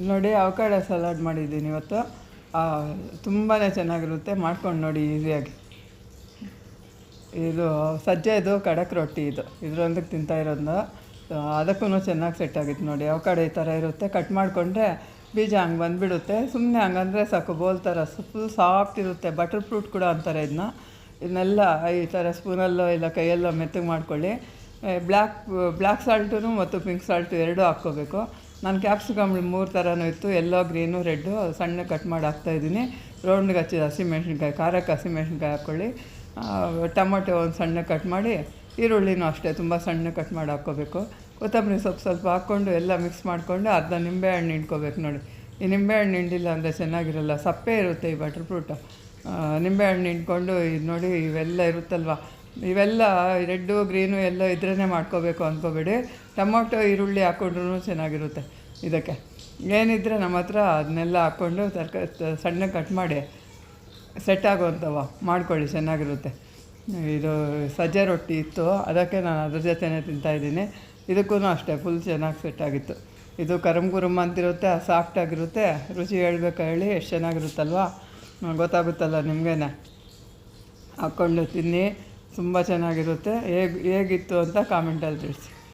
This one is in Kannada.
ನೋಡಿ ಅವಕಾಡೊ ಸಲಾಡ್ ಮಾಡಿದ್ದೀನಿ ಇವತ್ತು. ತುಂಬಾ ಚೆನ್ನಾಗಿರುತ್ತೆ, ಮಾಡ್ಕೊಂಡು ನೋಡಿ ಈಸಿಯಾಗಿ. ಇದು ಸಜ್ಜೆದು ಖಡಕ್ ರೊಟ್ಟಿ ಇದರೊಂದಕ್ಕೆ ತಿಂತಾಯಿರೋದನ್ನ. ಅದಕ್ಕೂ ಚೆನ್ನಾಗಿ ಸೆಟ್ ಆಗಿತ್ತು ನೋಡಿ. ಅವಕಾಡೊ ಈ ಥರ ಇರುತ್ತೆ, ಕಟ್ ಮಾಡಿಕೊಂಡ್ರೆ ಬೀಜ ಹಂಗೆ ಬಂದುಬಿಡುತ್ತೆ. ಸುಮ್ಮನೆ ಹಂಗಂದರೆ ಸಾಕು, ಬೋಲ್ ಥರ ಫುಲ್ ಸಾಫ್ಟ್ ಇರುತ್ತೆ. ಬಟರ್ ಫ್ರೂಟ್ ಕೂಡ ಅಂತಾರೆ ಇದನ್ನೆಲ್ಲ ಈ ಥರ ಸ್ಪೂನಲ್ಲೋ ಇಲ್ಲ ಕೈಯಲ್ಲೋ ಮೆತ್ತಗೆ ಮಾಡ್ಕೊಳ್ಳಿ. ಬ್ಲ್ಯಾಕ್ ಸಾಲ್ಟು ಮತ್ತು ಪಿಂಕ್ ಸಾಲ್ಟು ಎರಡೂ ಹಾಕ್ಕೋಬೇಕು. ನಾನು ಕ್ಯಾಪ್ಸಿಕಮ್ 3 ಥರನೂ ಇತ್ತು, ಎಲ್ಲೋ, ಗ್ರೀನು, ರೆಡ್ಡು. ಸಣ್ಣ ಕಟ್ ಮಾಡಿ ಹಾಕ್ತಾಯಿದ್ದೀನಿ. ರೌಂಡ್ಗೆ ಹಚ್ಚಿದ ಹಸಿಮೆಣ್ಸಿನ್ಕಾಯಿ, ಖಾರಕ್ಕೆ ಹಸಿಮೆಣ್ಸಿನ್ಕಾಯಿ ಹಾಕ್ಕೊಳ್ಳಿ. ಟೊಮೊಟೊ ಒಂದು ಸಣ್ಣ ಕಟ್ ಮಾಡಿ, ಈರುಳ್ಳಿನೂ ಅಷ್ಟೇ ತುಂಬ ಸಣ್ಣ ಕಟ್ ಮಾಡಿ ಹಾಕ್ಕೋಬೇಕು. ಕೊತ್ತಂಬರಿ ಸ್ವಲ್ಪ ಹಾಕ್ಕೊಂಡು ಎಲ್ಲ ಮಿಕ್ಸ್ ಮಾಡಿಕೊಂಡು ಅರ್ಧ ನಿಂಬೆಹಣ್ಣು ಹಿಂಡ್ಕೋಬೇಕು ನೋಡಿ. ಈ ನಿಂಬೆಹಣ್ಣು ಹಿಂಡಿಲ್ಲ ಅಂದರೆ ಚೆನ್ನಾಗಿರಲ್ಲ, ಸಪ್ಪೆ ಇರುತ್ತೆ ಈ ಬಟರ್ ಫ್ರೂಟು. ನಿಂಬೆಹಣ್ಣು ಹಿಂಡ್ಕೊಂಡು ಇದು ನೋಡಿ, ಇವೆಲ್ಲ ಇರುತ್ತಲ್ವ, ಇವೆಲ್ಲ ರೆಡ್ಡು ಗ್ರೀನು ಎಲ್ಲ ಇದ್ರೇ ಮಾಡ್ಕೋಬೇಕು ಅಂದ್ಕೋಬೇಡಿ. ಟೊಮೊಟೊ ಈರುಳ್ಳಿ ಹಾಕ್ಕೊಂಡ್ರೂ ಚೆನ್ನಾಗಿರುತ್ತೆ. ಇದಕ್ಕೆ ಏನಿದ್ರೆ ನಮ್ಮ ಹತ್ರ ಅದನ್ನೆಲ್ಲ ಹಾಕ್ಕೊಂಡು ಸಣ್ಣ ಕಟ್ ಮಾಡಿ ಸೆಟ್ ಆಗೋವಂಥವು ಮಾಡ್ಕೊಳ್ಳಿ, ಚೆನ್ನಾಗಿರುತ್ತೆ. ಇದು ಸಜ್ಜೆ ರೊಟ್ಟಿ ಇತ್ತು, ಅದಕ್ಕೆ ನಾನು ಅದ್ರ ಜೊತೆನೇ ತಿಂತಾಯಿದ್ದೀನಿ. ಇದಕ್ಕೂ ಅಷ್ಟೇ ಫುಲ್ ಚೆನ್ನಾಗಿ ಸೆಟ್ ಆಗಿತ್ತು. ಇದು ಕರಮ್ ಕುರುಮ್ ಅಂತಿರುತ್ತೆ, ಸಾಫ್ಟಾಗಿರುತ್ತೆ. ರುಚಿ ಹೇಳ್ಬೇಕು ಹೇಳಿ, ಎಷ್ಟು ಚೆನ್ನಾಗಿರುತ್ತಲ್ವ, ಗೊತ್ತಾಗುತ್ತಲ್ಲ ನಿಮಗೇ. ಹಾಕ್ಕೊಂಡು ತಿನ್ನಿ, ತುಂಬ ಚೆನ್ನಾಗಿರುತ್ತೆ. ಹೇಗಿತ್ತು ಅಂತ ಕಾಮೆಂಟಲ್ಲಿ ತಿಳಿಸಿ.